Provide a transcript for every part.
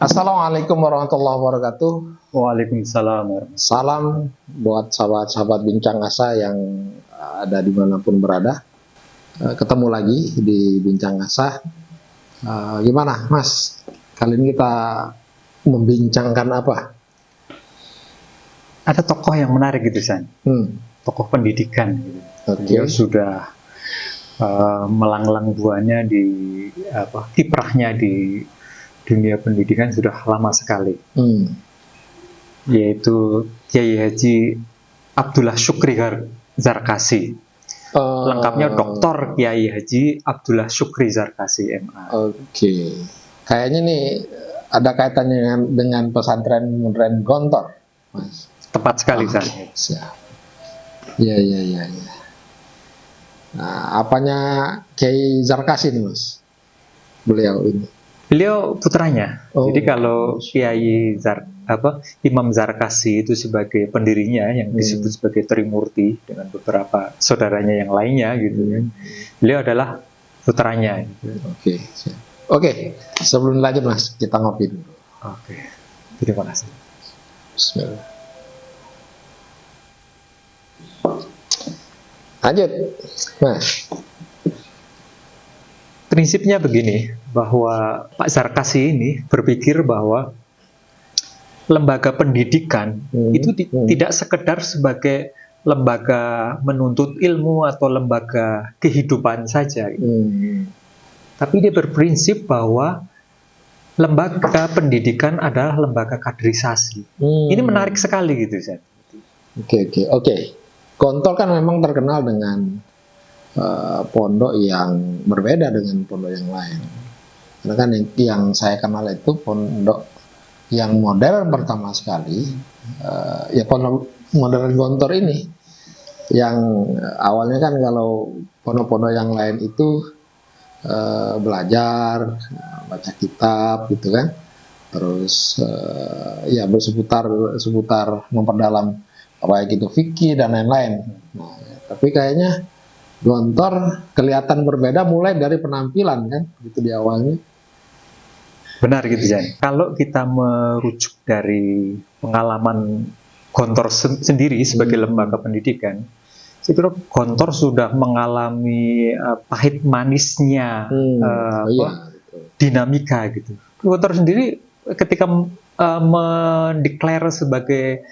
Assalamualaikum warahmatullahi wabarakatuh. Waalaikumsalam warahmatullahi Salam buat sahabat-sahabat Bincang Asa yang ada dimanapun berada. Ketemu lagi di Bincang Asa. Gimana, Mas? Kali ini kita membincangkan apa? Ada tokoh yang menarik gitu, San. Tokoh pendidikan gitu. Dia sudah melanglang buahnya di kiprahnya di dunia pendidikan sudah lama sekali. Yaitu Kiai Haji Abdullah Syukri Zarkasi. Lengkapnya Dr. Kiai Haji Abdullah Syukri Zarkasi, MA. Kayaknya nih ada kaitannya dengan pesantren Modern Gontor, Mas. Tepat sekali, San. Iya. Nah, apanya Kiai Zarkasi nih, Mas? Beliau putranya. Jadi kalau Kiai Imam Zarkasi itu sebagai pendirinya yang disebut sebagai Trimurti dengan beberapa saudaranya yang lainnya gitu ya. Beliau adalah putranya. Gitu. Oke. Sebelum lanjut, Mas, kita ngopi dulu. Terima kasih. Bismillah. Lanjut, Mas. Prinsipnya begini, bahwa Pak Zarkasi ini berpikir bahwa lembaga pendidikan itu tidak sekedar sebagai lembaga menuntut ilmu atau lembaga kehidupan saja. Tapi dia berprinsip bahwa lembaga pendidikan adalah lembaga kaderisasi. Ini menarik sekali gitu, Zat. Oke. Gontor kan memang terkenal dengan pondok yang berbeda dengan pondok yang lain. Karena kan yang saya kenal itu pondok yang modern pertama sekali, ya pondok modern Gontor ini. Yang awalnya kan kalau pondok-pondok yang lain itu belajar, baca kitab gitu kan, terus ya seputar memperdalam baik itu fikih dan lain-lain. Nah, tapi kayaknya Gontor kelihatan berbeda mulai dari penampilan kan, gitu di awalnya. Benar gitu, Jan. Kalau kita merujuk dari pengalaman Gontor sendiri sebagai lembaga pendidikan, saya kira Gontor sudah mengalami pahit manisnya dinamika gitu. Gontor sendiri ketika mendeklar sebagai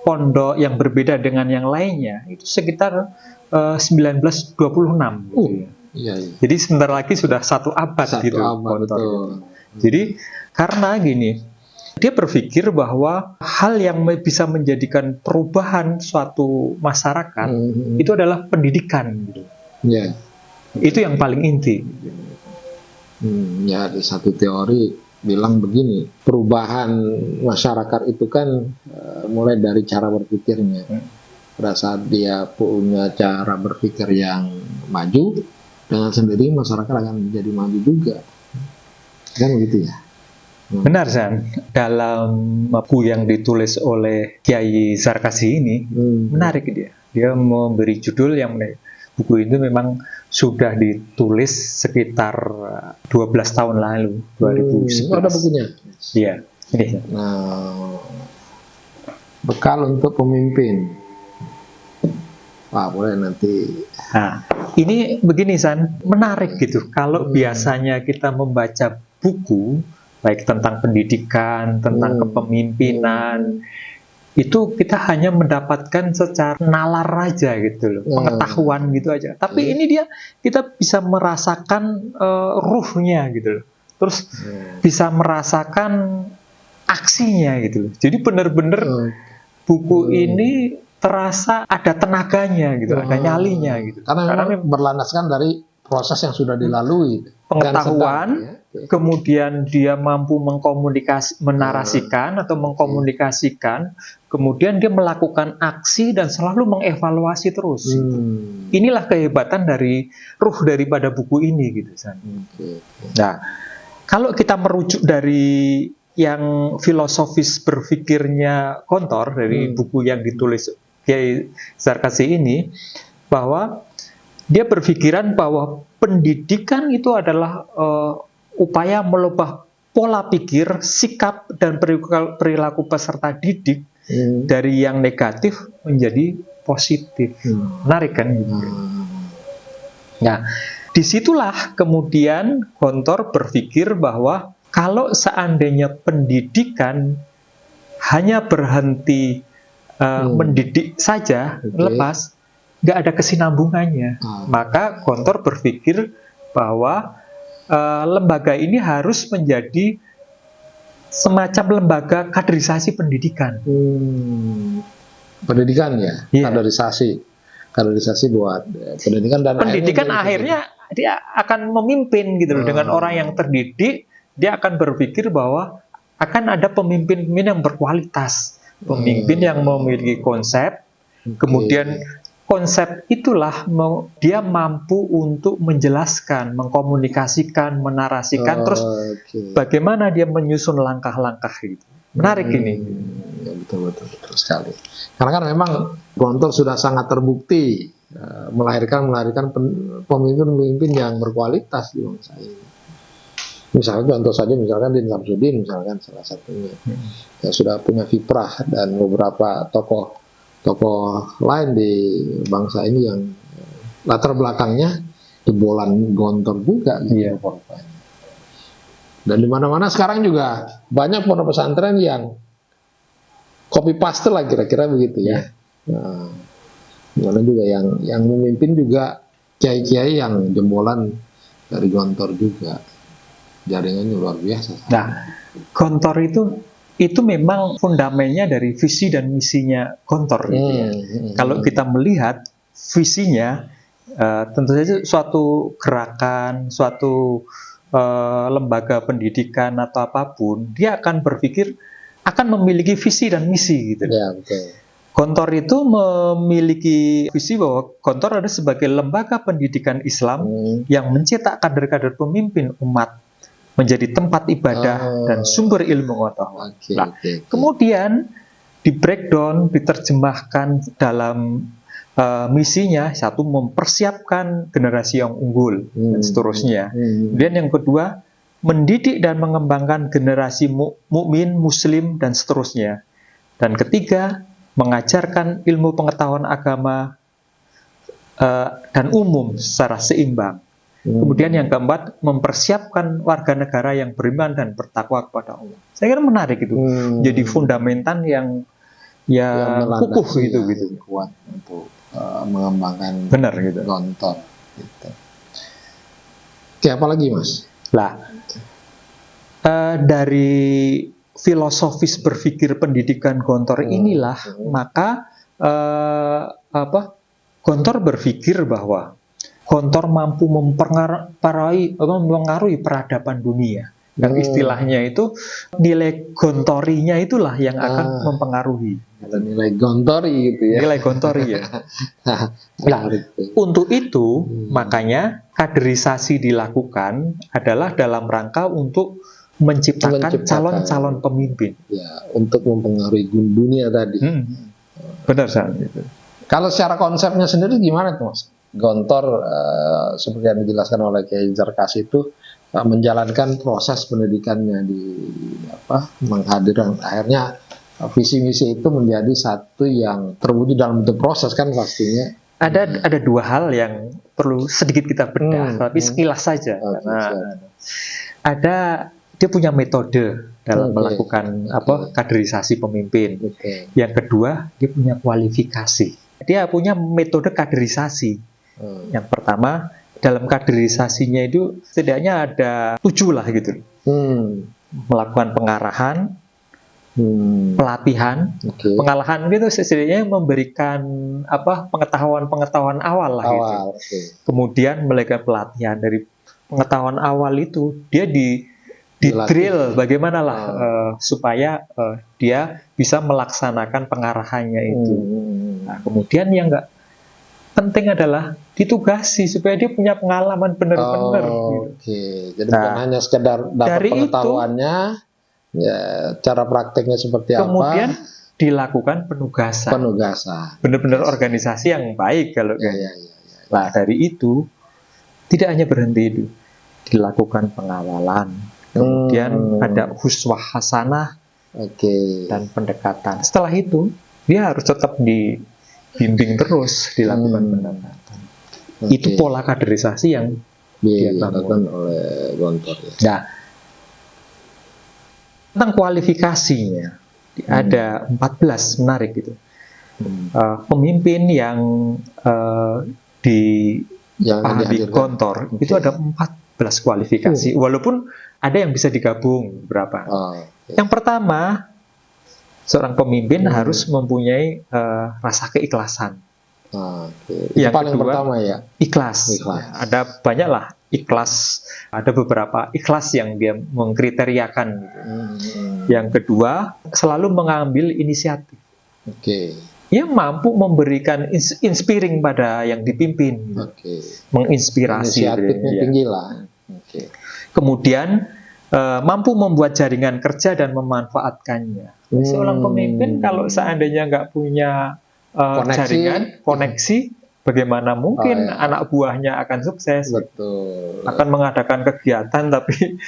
pondok yang berbeda dengan yang lainnya itu sekitar 1926 gitu. Iya. Jadi sebentar lagi sudah satu abad gitu. Betul. Jadi karena gini, dia berpikir bahwa hal yang bisa menjadikan perubahan suatu masyarakat itu adalah pendidikan gitu. Itu yang paling inti. Ya, ada satu teori bilang begini, perubahan masyarakat itu kan mulai dari cara berpikirnya. Pada saat dia punya cara berpikir yang maju, dengan sendiri masyarakat akan menjadi maju juga. Kan begitu ya? Benar, San. Dalam buku yang ditulis oleh Kiai Zarkasi ini, menarik dia. Dia memberi judul yang menarik. Buku itu memang sudah ditulis sekitar 12 tahun lalu, 2011. Ada bukunya? Iya, ini. Nah, bekal untuk pemimpin. Boleh nanti. Nah, ini begini, San, menarik gitu. Kalau biasanya kita membaca buku, baik tentang pendidikan, tentang kepemimpinan, itu kita hanya mendapatkan secara nalar aja gitu loh, pengetahuan gitu aja. Tapi ini kita bisa merasakan ruhnya gitu loh. Terus bisa merasakan aksinya gitu loh. Jadi benar-benar buku ini terasa ada tenaganya gitu, ada nyalinya gitu. Karena berlandaskan dari proses yang sudah dilalui. Pengetahuan, kemudian dia mampu menarasikan atau mengkomunikasikan, kemudian dia melakukan aksi dan selalu mengevaluasi terus. Inilah kehebatan dari ruh daripada buku ini gitu, San. Nah, kalau kita merujuk dari yang filosofis berpikirnya Gontor dari buku yang ditulis Kiai Zarkasi ini, bahwa dia berpikiran bahwa pendidikan itu adalah upaya melebah pola pikir, sikap, dan perilaku peserta didik dari yang negatif menjadi positif. Menarik kan? Nah, disitulah kemudian Gontor berpikir bahwa kalau seandainya pendidikan hanya berhenti mendidik saja, lepas, nggak ada kesinambungannya. Maka Gontor berpikir bahwa lembaga ini harus menjadi semacam lembaga kaderisasi pendidikan. Pendidikan ya, kaderisasi buat pendidikan, dan pendidikan akhirnya dia akan memimpin gitu loh. Dengan orang yang terdidik, dia akan berpikir bahwa akan ada pemimpin-pemimpin yang berkualitas, pemimpin yang memiliki konsep, kemudian konsep itulah dia mampu untuk menjelaskan, mengkomunikasikan, menarasikan, terus bagaimana dia menyusun langkah-langkah itu. Menarik ini. Ya, betul sekali. Karena kan memang Gontor sudah sangat terbukti melahirkan pemimpin-pemimpin yang berkualitas di bangsa ini. Misalnya contoh saja, misalkan Din Samsudin, misalkan salah satunya, yang sudah punya kiprah, dan beberapa tokoh lain di bangsa ini yang latar belakangnya jebolan Gontor juga gitu. Dan di mana-mana sekarang juga banyak pondok pesantren yang copy paste lah, kira-kira begitu ya. Nah, mana juga yang memimpin juga kiai-kiai yang jebolan dari Gontor juga. Jaringannya luar biasa. Nah, Gontor itu memang fundamennya dari visi dan misinya Gontor gitu ya. Kalau kita melihat visinya, tentu saja suatu gerakan, suatu lembaga pendidikan atau apapun, dia akan berpikir akan memiliki visi dan misi gitu. Ya, betul. Gontor itu memiliki visi bahwa Gontor ada sebagai lembaga pendidikan Islam yang mencetak kader-kader pemimpin umat menjadi tempat ibadah dan sumber ilmu pengetahuan. Kemudian di breakdown, diterjemahkan dalam misinya, satu, mempersiapkan generasi yang unggul dan seterusnya. Kemudian yang kedua, mendidik dan mengembangkan generasi mukmin, muslim dan seterusnya. Dan ketiga, mengajarkan ilmu pengetahuan agama dan umum secara seimbang. Kemudian yang keempat, mempersiapkan warga negara yang beriman dan bertakwa kepada Allah. Saya kira menarik itu. Jadi fundamental yang kukuh gitu. Kuat untuk mengembangkan gitu. Gontor. Gitu. Oke, apa lagi Mas? Lah, dari filosofis berpikir pendidikan Gontor inilah, maka Gontor berpikir bahwa Gontor mampu mempengaruhi peradaban dunia. Dan istilahnya itu nilai gontorinya itulah yang akan mempengaruhi. Ada nilai gontori gitu ya. Nilai gontori ya. Nah, untuk itu makanya kaderisasi dilakukan adalah dalam rangka untuk menciptakan calon-calon pemimpin. Ya, untuk mempengaruhi dunia tadi. Benar sangat itu. Kalau secara konsepnya sendiri gimana tuh Mas? Gontor seperti yang dijelaskan oleh Kiai Zarkas itu menjalankan proses pendidikannya menghadirkan akhirnya visi misi itu menjadi satu yang terwujud dalam bentuk proses kan pastinya. Ada dua hal yang perlu sedikit kita bedah, tapi sekilas saja. Karena dia punya metode dalam melakukan kaderisasi pemimpin. Yang kedua, dia punya kualifikasi. Dia punya metode kaderisasi. Yang pertama, dalam kaderisasinya itu setidaknya ada 7 lah gitu. Melakukan pengarahan, pelatihan, pengarahan itu setidaknya memberikan pengetahuan awal lah gitu. Kemudian melakukan pelatihan. Dari pengetahuan awal itu dia di drill bagaimana lah supaya dia bisa melaksanakan pengarahannya itu. Nah, kemudian yang enggak penting adalah ditugasi supaya dia punya pengalaman benar-benar. Jadi bukan hanya sekedar dapat pengetahuannya, ya cara prakteknya seperti kemudian dilakukan penugasan. Benar-benar organisasi yang baik kalau Nah, dari itu tidak hanya berhenti itu, dilakukan pengawalan, kemudian ada uswah hasanah Oke. dan pendekatan. Setelah itu dia harus tetap dibimbing terus, dilakukan pendekatan. Oke. Itu pola kaderisasi yang dia dilakukan bangun. oleh Gontor ya. Nah, tentang kualifikasinya ada 14 menarik gitu. Pemimpin yang Yang dipahami dihadirkan. Gontor itu ada 14 kualifikasi, walaupun ada yang bisa digabung beberapa. Oh, Yang pertama, seorang pemimpin harus mempunyai rasa keikhlasan. oke. Itu Yang paling kedua, pertama ya. Ikhlas. Ikhlas. Ya, ada banyak lah ikhlas. Ada beberapa ikhlas yang dia mengkriteriakan. Gitu. Yang kedua, selalu mengambil inisiatif. Oke. Dia mampu memberikan inspiring pada yang dipimpin, gitu. Oke. Menginspirasi. Inisiatifnya gitu, ya. tinggi lah. Oke. Kemudian mampu membuat jaringan kerja dan memanfaatkannya. Seorang pemimpin kalau seandainya nggak punya jaringan, koneksi, bagaimana mungkin anak buahnya akan sukses? Betul. Akan mengadakan kegiatan tapi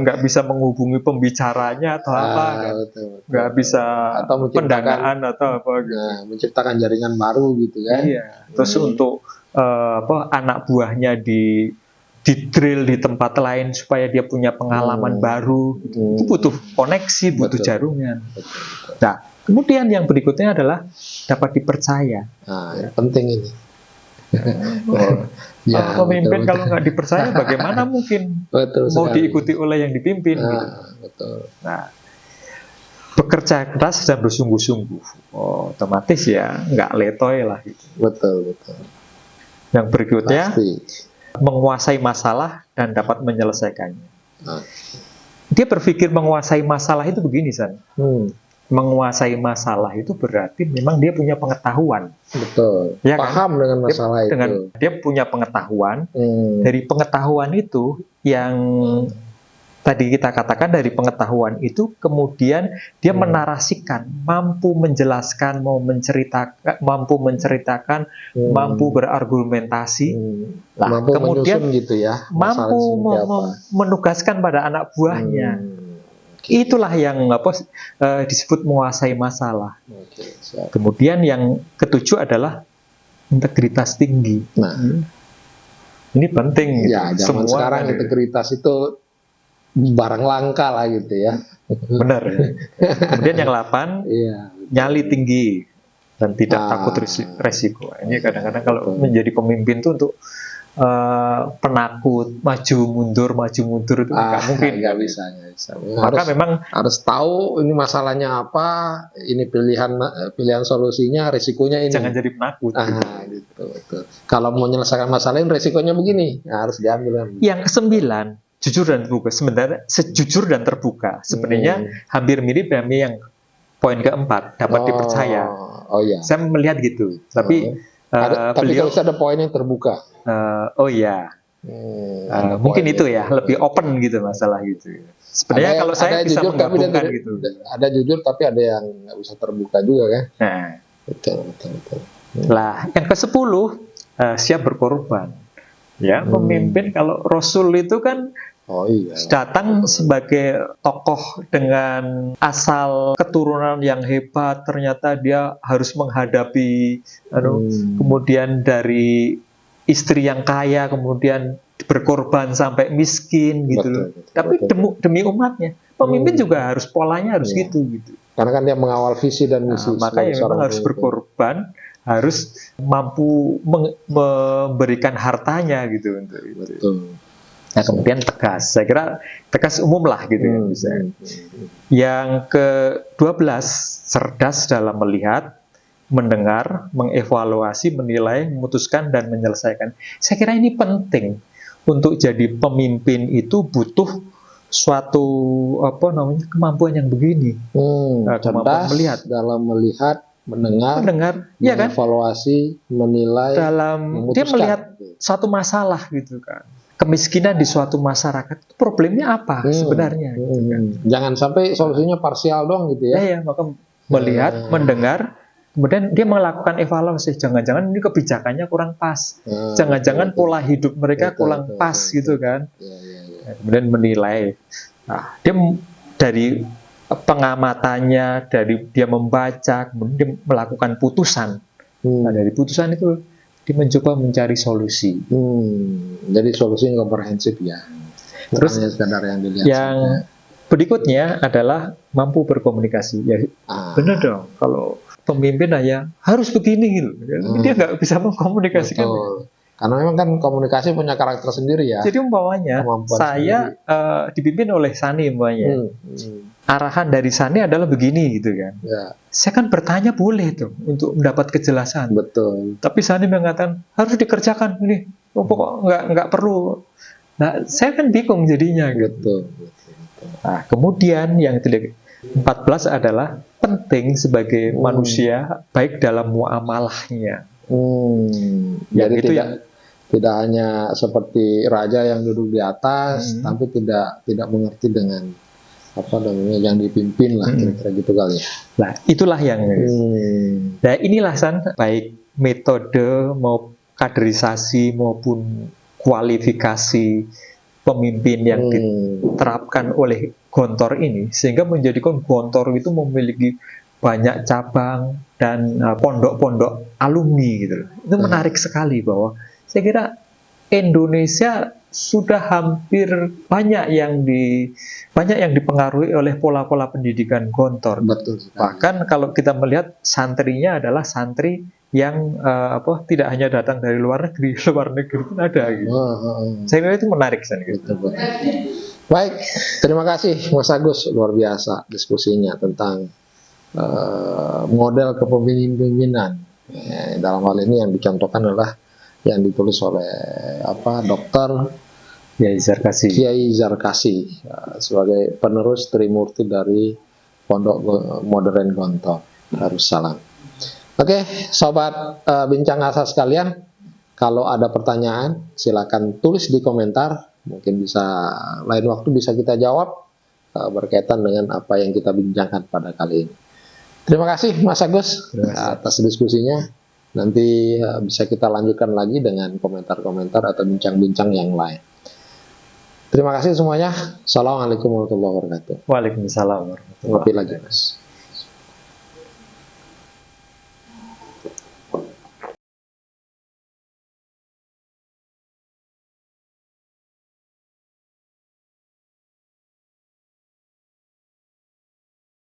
nggak bisa menghubungi pembicaranya atau apa, Betul. nggak bisa Atau pendanaan atau apa gitu. menciptakan jaringan baru gitu kan. Iya. Terus untuk anak buahnya di drill di tempat lain supaya dia punya pengalaman baru, gitu. Itu butuh koneksi, butuh jaringan. Betul. Nah, kemudian yang berikutnya adalah dapat dipercaya. Nah, yang penting ini. Pemimpin kalau nggak dipercaya, bagaimana mungkin mau diikuti oleh yang dipimpin? Gitu. Betul. Nah, bekerja keras dan bersungguh-sungguh, otomatis ya nggak letoy lah. Gitu. Betul. Yang berikutnya, Pasti. menguasai masalah dan dapat menyelesaikannya. Nah. Dia berpikir menguasai masalah itu begini, San. Menguasai masalah itu berarti memang dia punya pengetahuan. Betul. Ya, paham kan? Dengan masalah itu. Dia punya pengetahuan. Dari pengetahuan itu yang tadi kita katakan, dari pengetahuan itu kemudian dia menarasikan, mampu menjelaskan, mampu menceritakan, mampu berargumentasi. Nah, mampu kemudian gitu ya, mampu menugaskan pada anak buahnya. Itulah yang disebut menguasai masalah. Kemudian yang ketujuh adalah integritas tinggi. Nah, ini penting. Ya, gitu. zaman sekarang integritas itu barang langka lah gitu ya. Benar. Kemudian yang 8, nyali tinggi dan tidak takut resiko. Ini kadang-kadang kalau menjadi pemimpin itu untuk penakut, maju mundur itu nggak mungkin. Nggak bisa. Maka memang harus tahu ini masalahnya apa, ini pilihan solusinya, resikonya ini. Jangan jadi penakut. Gitu. Kalau mau menyelesaikan masalah ini, resikonya begini, harus diambil. Yang ke-9, jujur dan terbuka. Sebenarnya sejujur dan terbuka. Sebenarnya hampir mirip dengan yang poin ke-4, dapat dipercaya. Saya melihat gitu. Tapi beliau harus ada poin yang terbuka. Mungkin itu ya, lebih open gitu masalah gitu. Sebenarnya kalau saya bisa jujur, menggabungkan gitu. Ada jujur tapi ada yang nggak bisa terbuka juga kan. Betul. Lah, yang ke-10, siap berkorban. Ya, pemimpin kalau Rasul itu kan datang sebagai tokoh dengan asal keturunan yang hebat, ternyata dia harus menghadapi kemudian dari istri yang kaya, kemudian berkorban sampai miskin gitu. Tapi demi umatnya, pemimpin juga harus polanya harus gitu. Karena kan dia mengawal visi dan misi. Makanya memang harus berkorban, harus mampu memberikan hartanya gitu untuk itu. Betul. Nah, kemudian tegas. Saya kira tegas umum lah gitu ya. Yang ke-12, cerdas dalam melihat, mendengar, mengevaluasi, menilai, memutuskan dan menyelesaikan. Saya kira ini penting. Untuk jadi pemimpin itu butuh suatu kemampuan yang begini. Kemampuan melihat dalam melihat, mendengar, ya kan? Evaluasi, menilai, dalam dia melihat suatu masalah gitu kan. Kemiskinan di suatu masyarakat, problemnya apa sebenarnya? Gitu kan. Jangan sampai solusinya parsial dong gitu ya. Ya, maka melihat, mendengar, kemudian dia melakukan evaluasi. Jangan-jangan ini kebijakannya kurang pas. Jangan-jangan pola hidup mereka kurang pas gitu kan. kemudian menilai. Nah, dia dari pengamatannya, dari dia membaca, kemudian dia melakukan putusan. Nah, dari putusan itu dia mencoba mencari solusi. Jadi solusinya komprehensif ya. Terus Bukan hanya sekedar yang dilihat yang berikutnya adalah mampu berkomunikasi. Ya, benar dong. Kalau pemimpin hanya harus begini gitu, dia nggak bisa mengkomunikasikan. Betul. Karena memang kan komunikasi punya karakter sendiri ya. Jadi umpamanya saya dipimpin oleh Sani umpamanya. Arahan dari Sani adalah begini gitu kan. Ya. Saya kan bertanya boleh tuh untuk mendapat kejelasan. Betul. Tapi Sani mengatakan harus dikerjakan ini. Pokok nggak perlu. Nah, saya kan bingung jadinya. Betul. Nah, kemudian yang 14 adalah penting sebagai manusia baik dalam muamalahnya. Jadi tidak hanya seperti raja yang duduk di atas, tapi tidak mengerti dengan apa namanya yang dipimpin lah, kira-kira gitu kali ya. Nah, itulah yang nah, inilah San, baik metode mau kaderisasi maupun kualifikasi pemimpin yang diterapkan oleh Gontor ini, sehingga menjadikan Gontor itu memiliki banyak cabang dan pondok-pondok alumni gitu. Itu menarik sekali bahwa saya kira Indonesia sudah hampir banyak yang dipengaruhi oleh pola-pola pendidikan Gontor. Betul. Bahkan kalau kita melihat santrinya adalah santri yang tidak hanya datang dari luar negeri pun ada gitu. Saya kira itu menarik gitu. Baik, terima kasih Mas Agus, luar biasa diskusinya tentang model kepemimpinan. Dalam hal ini yang dicontohkan adalah yang ditulis oleh Dr. Kiai Zarkasi sebagai penerus Trimurti dari Pondok Modern Gontor Darussalam. Oke, sobat bincang asa sekalian, kalau ada pertanyaan silakan tulis di komentar. Mungkin bisa lain waktu bisa kita jawab berkaitan dengan apa yang kita bincangkan pada kali ini. Terima kasih Mas Agus atas diskusinya. Nanti bisa kita lanjutkan lagi dengan komentar-komentar atau bincang-bincang yang lain. Terima kasih semuanya. Assalamualaikum warahmatullahi wabarakatuh. Waalaikumsalam warahmatullahi wabarakatuh. Lagi Mas.